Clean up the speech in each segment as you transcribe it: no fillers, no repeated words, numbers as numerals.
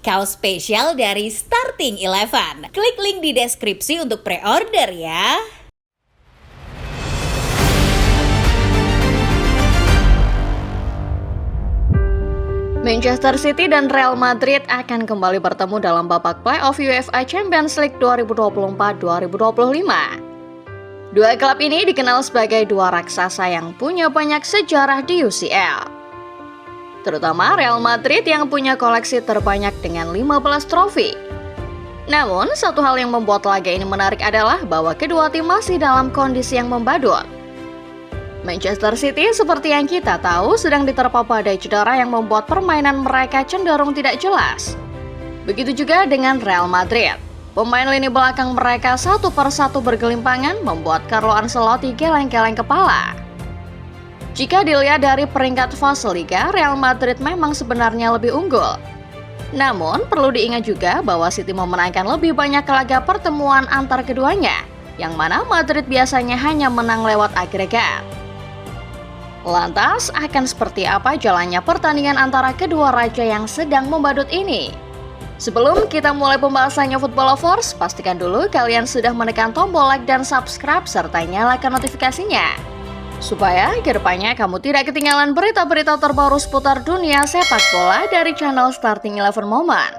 kaos spesial dari Starting Eleven. Klik link di deskripsi untuk pre-order ya. Manchester City dan Real Madrid akan kembali bertemu dalam babak playoff UEFA Champions League 2024-2025. Dua klub ini dikenal sebagai dua raksasa yang punya banyak sejarah di UCL. Terutama Real Madrid yang punya koleksi terbanyak dengan 15 trofi. Namun, satu hal yang membuat laga ini menarik adalah bahwa kedua tim masih dalam kondisi yang membadut. Manchester City seperti yang kita tahu sedang diterpa badai cedera yang membuat permainan mereka cenderung tidak jelas. Begitu juga dengan Real Madrid. Pemain lini belakang mereka satu persatu bergelimpangan membuat Carlo Ancelotti geleng-geleng kepala. Jika dilihat dari peringkat fase Liga, Real Madrid memang sebenarnya lebih unggul. Namun, perlu diingat juga bahwa City memenangkan lebih banyak laga pertemuan antar keduanya, yang mana Madrid biasanya hanya menang lewat agregat. Lantas, akan seperti apa jalannya pertandingan antara kedua raja yang sedang membadut ini? Sebelum kita mulai pembahasannya Football Lovers, pastikan dulu kalian sudah menekan tombol like dan subscribe serta nyalakan notifikasinya. Supaya kedepannya kamu tidak ketinggalan berita-berita terbaru seputar dunia sepak bola dari channel Starting Eleven Moment.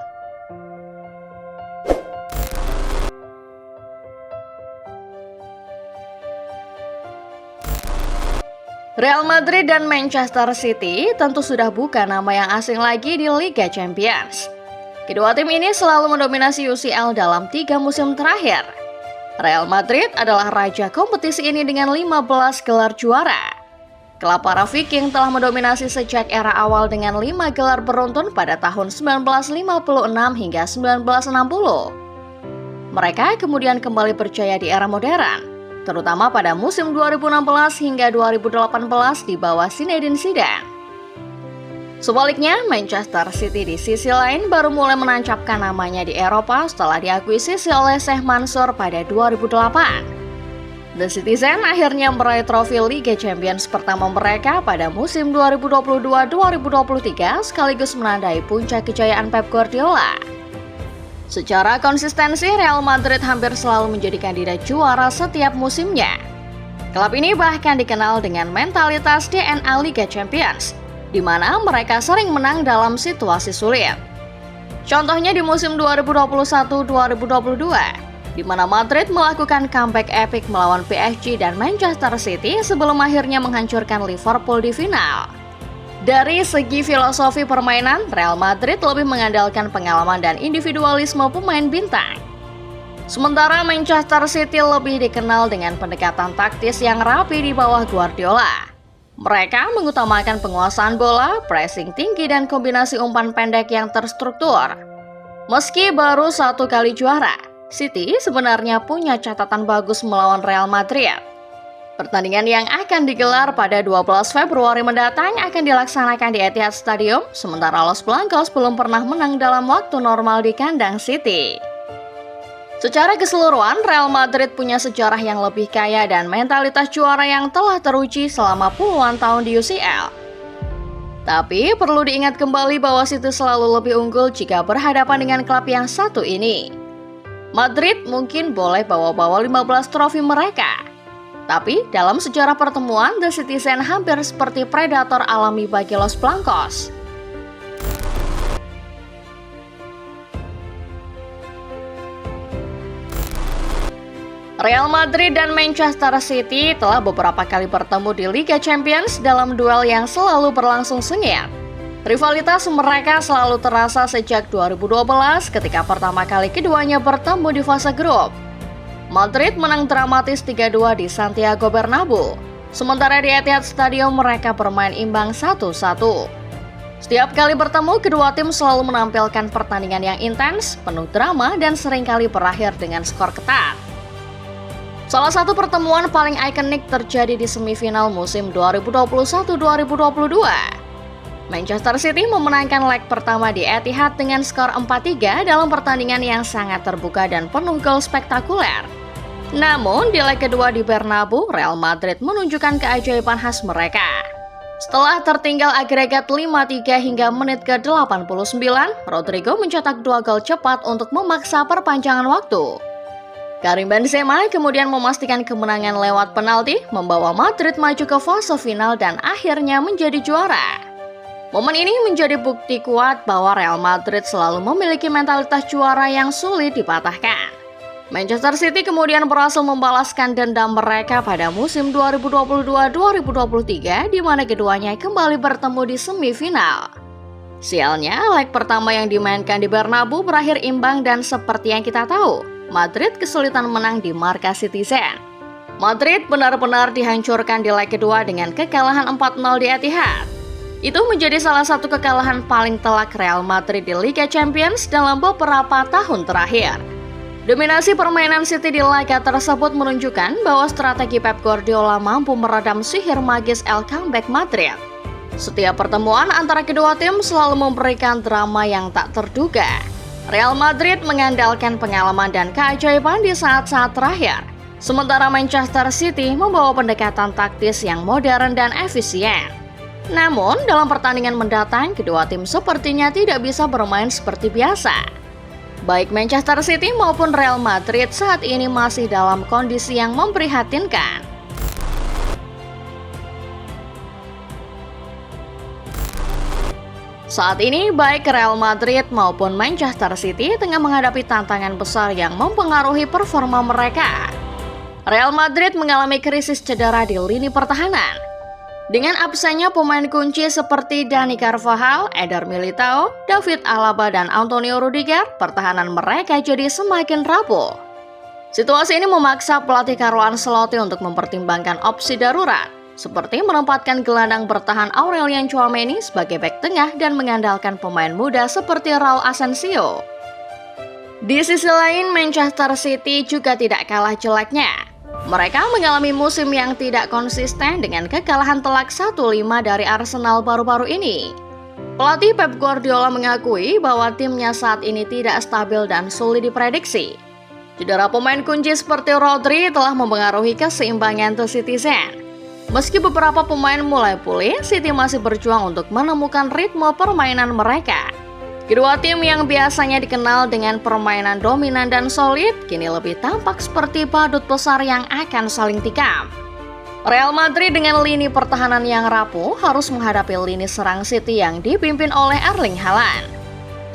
Real Madrid dan Manchester City tentu sudah bukan nama yang asing lagi di Liga Champions. Kedua tim ini selalu mendominasi UCL dalam 3 musim terakhir. Real Madrid adalah raja kompetisi ini dengan 15 gelar juara. Klub para Viking telah mendominasi sejak era awal dengan 5 gelar beruntun pada tahun 1956 hingga 1960. Mereka kemudian kembali berjaya di era modern, terutama pada musim 2016 hingga 2018 di bawah Zinedine Zidane. Sebaliknya, Manchester City di sisi lain baru mulai menancapkan namanya di Eropa setelah diakuisisi oleh Sheikh Mansour pada 2008. The Citizen akhirnya meraih trofi Liga Champions pertama mereka pada musim 2022-2023 sekaligus menandai puncak kejayaan Pep Guardiola. Secara konsistensi, Real Madrid hampir selalu menjadi kandidat juara setiap musimnya. Klub ini bahkan dikenal dengan mentalitas DNA Liga Champions, di mana mereka sering menang dalam situasi sulit. Contohnya di musim 2021-2022, di mana Madrid melakukan comeback epic melawan PSG dan Manchester City sebelum akhirnya menghancurkan Liverpool di final. Dari segi filosofi permainan, Real Madrid lebih mengandalkan pengalaman dan individualisme pemain bintang. Sementara Manchester City lebih dikenal dengan pendekatan taktis yang rapi di bawah Guardiola. Mereka mengutamakan penguasaan bola, pressing tinggi dan kombinasi umpan pendek yang terstruktur. Meski baru 1 kali juara, City sebenarnya punya catatan bagus melawan Real Madrid. Pertandingan yang akan digelar pada 12 Februari mendatang akan dilaksanakan di Etihad Stadium, sementara Los Blancos belum pernah menang dalam waktu normal di kandang City. Secara keseluruhan, Real Madrid punya sejarah yang lebih kaya dan mentalitas juara yang telah teruji selama puluhan tahun di UCL. Tapi perlu diingat kembali bahwa City selalu lebih unggul jika berhadapan dengan klub yang satu ini. Madrid mungkin boleh bawa-bawa 15 trofi mereka. Tapi dalam sejarah pertemuan, The Citizen hampir seperti predator alami bagi Los Blancos. Real Madrid dan Manchester City telah beberapa kali bertemu di Liga Champions dalam duel yang selalu berlangsung sengit. Rivalitas mereka selalu terasa sejak 2012 ketika pertama kali keduanya bertemu di fase grup. Madrid menang dramatis 3-2 di Santiago Bernabeu. Sementara di Etihad Stadium mereka bermain imbang 1-1. Setiap kali bertemu, kedua tim selalu menampilkan pertandingan yang intens, penuh drama, dan seringkali berakhir dengan skor ketat. Salah satu pertemuan paling ikonik terjadi di semifinal musim 2021-2022. Manchester City memenangkan leg pertama di Etihad dengan skor 4-3 dalam pertandingan yang sangat terbuka dan penuh gol spektakuler. Namun, di leg kedua di Bernabeu, Real Madrid menunjukkan keajaiban khas mereka. Setelah tertinggal agregat 5-3 hingga menit ke-89, Rodrigo mencetak 2 gol cepat untuk memaksa perpanjangan waktu. Karim Benzema kemudian memastikan kemenangan lewat penalti, membawa Madrid maju ke fase final dan akhirnya menjadi juara. Momen ini menjadi bukti kuat bahwa Real Madrid selalu memiliki mentalitas juara yang sulit dipatahkan. Manchester City kemudian berhasil membalaskan dendam mereka pada musim 2022-2023 di mana keduanya kembali bertemu di semifinal. Sialnya, leg pertama yang dimainkan di Bernabeu berakhir imbang dan seperti yang kita tahu, Madrid kesulitan menang di markas Citizen. Madrid benar-benar dihancurkan di leg kedua dengan kekalahan 4-0 di Etihad. Itu menjadi salah satu kekalahan paling telak Real Madrid di Liga Champions dalam beberapa tahun terakhir. Dominasi permainan City di laga tersebut menunjukkan bahwa strategi Pep Guardiola mampu meredam sihir magis El Comeback Madrid. Setiap pertemuan antara kedua tim selalu memberikan drama yang tak terduga. Real Madrid mengandalkan pengalaman dan keajaiban di saat-saat terakhir, sementara Manchester City membawa pendekatan taktis yang modern dan efisien. Namun, dalam pertandingan mendatang, kedua tim sepertinya tidak bisa bermain seperti biasa. Baik Manchester City maupun Real Madrid saat ini masih dalam kondisi yang memprihatinkan. Saat ini baik Real Madrid maupun Manchester City tengah menghadapi tantangan besar yang mempengaruhi performa mereka. Real Madrid mengalami krisis cedera di lini pertahanan. Dengan absennya pemain kunci seperti Dani Carvajal, Eder Militao, David Alaba, dan Antonio Rudiger, pertahanan mereka jadi semakin rapuh. Situasi ini memaksa pelatih Carlo Ancelotti untuk mempertimbangkan opsi darurat, seperti menempatkan gelandang bertahan Aurelien Tchouaméni sebagai bek tengah dan mengandalkan pemain muda seperti Raul Asensio. Di sisi lain, Manchester City juga tidak kalah jeleknya. Mereka mengalami musim yang tidak konsisten dengan kekalahan telak 1-5 dari Arsenal baru-baru ini. Pelatih Pep Guardiola mengakui bahwa timnya saat ini tidak stabil dan sulit diprediksi. Cedera pemain kunci seperti Rodri telah mempengaruhi keseimbangan The Citizen. Meski beberapa pemain mulai pulih, City masih berjuang untuk menemukan ritme permainan mereka. Kedua tim yang biasanya dikenal dengan permainan dominan dan solid, kini lebih tampak seperti badut besar yang akan saling tikam. Real Madrid dengan lini pertahanan yang rapuh harus menghadapi lini serang City yang dipimpin oleh Erling Haaland.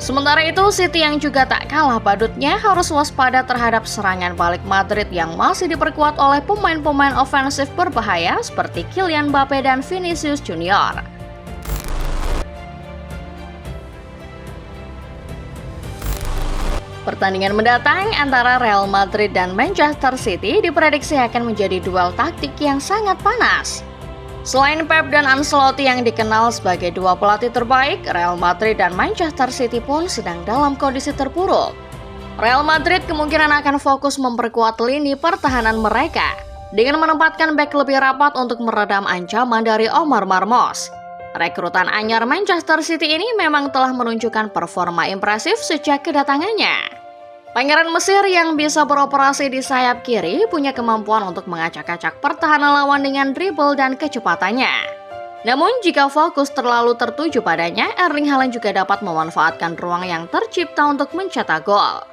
Sementara itu, City yang juga tak kalah badutnya harus waspada terhadap serangan balik Madrid yang masih diperkuat oleh pemain-pemain ofensif berbahaya seperti Kylian Mbappe dan Vinicius Junior. Pertandingan mendatang antara Real Madrid dan Manchester City diprediksi akan menjadi duel taktik yang sangat panas. Selain Pep dan Ancelotti yang dikenal sebagai dua pelatih terbaik, Real Madrid dan Manchester City pun sedang dalam kondisi terpuruk. Real Madrid kemungkinan akan fokus memperkuat lini pertahanan mereka dengan menempatkan bek lebih rapat untuk meredam ancaman dari Omar Marmos. Rekrutan anyar Manchester City ini memang telah menunjukkan performa impresif sejak kedatangannya. Pangeran Mesir yang bisa beroperasi di sayap kiri punya kemampuan untuk mengacak-acak pertahanan lawan dengan dribble dan kecepatannya. Namun jika fokus terlalu tertuju padanya, Erling Haaland juga dapat memanfaatkan ruang yang tercipta untuk mencetak gol.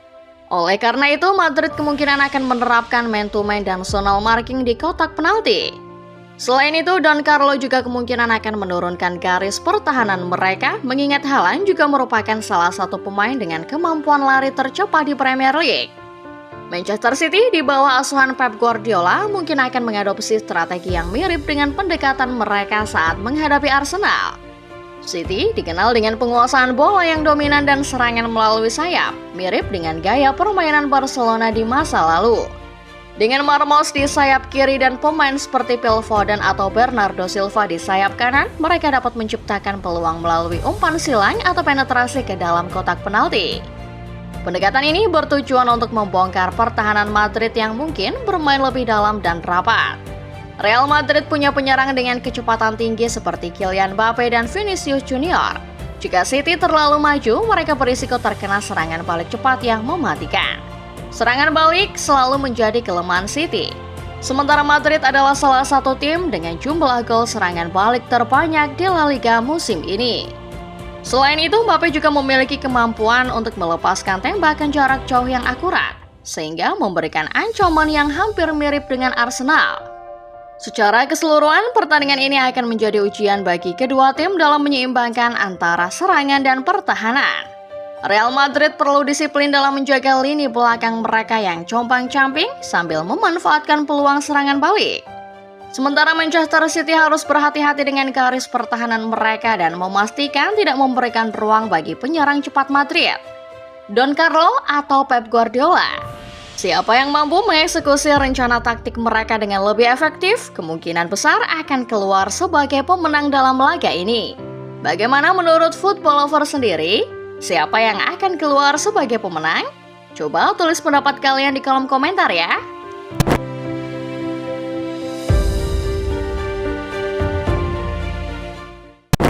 Oleh karena itu, Madrid kemungkinan akan menerapkan man-to-man dan zonal marking di kotak penalti. Selain itu, Don Carlo juga kemungkinan akan menurunkan garis pertahanan mereka, mengingat Haaland juga merupakan salah satu pemain dengan kemampuan lari tercepat di Premier League. Manchester City di bawah asuhan Pep Guardiola mungkin akan mengadopsi strategi yang mirip dengan pendekatan mereka saat menghadapi Arsenal. City dikenal dengan penguasaan bola yang dominan dan serangan melalui sayap, mirip dengan gaya permainan Barcelona di masa lalu. Dengan Marmos di sayap kiri dan pemain seperti Phil Foden atau Bernardo Silva di sayap kanan, mereka dapat menciptakan peluang melalui umpan silang atau penetrasi ke dalam kotak penalti. Pendekatan ini bertujuan untuk membongkar pertahanan Madrid yang mungkin bermain lebih dalam dan rapat. Real Madrid punya penyerang dengan kecepatan tinggi seperti Kylian Mbappe dan Vinicius Junior. Jika City terlalu maju, mereka berisiko terkena serangan balik cepat yang mematikan. Serangan balik selalu menjadi kelemahan City. Sementara Madrid adalah salah satu tim dengan jumlah gol serangan balik terbanyak di La Liga musim ini. Selain itu, Mbappe juga memiliki kemampuan untuk melepaskan tembakan jarak jauh yang akurat, sehingga memberikan ancaman yang hampir mirip dengan Arsenal. Secara keseluruhan, pertandingan ini akan menjadi ujian bagi kedua tim dalam menyeimbangkan antara serangan dan pertahanan. Real Madrid perlu disiplin dalam menjaga lini belakang mereka yang compang-camping sambil memanfaatkan peluang serangan balik. Sementara Manchester City harus berhati-hati dengan garis pertahanan mereka dan memastikan tidak memberikan ruang bagi penyerang cepat Madrid, Don Carlo atau Pep Guardiola. Siapa yang mampu mengeksekusi rencana taktik mereka dengan lebih efektif, kemungkinan besar akan keluar sebagai pemenang dalam laga ini. Bagaimana menurut Football Lover sendiri? Siapa yang akan keluar sebagai pemenang? Coba tulis pendapat kalian di kolom komentar ya.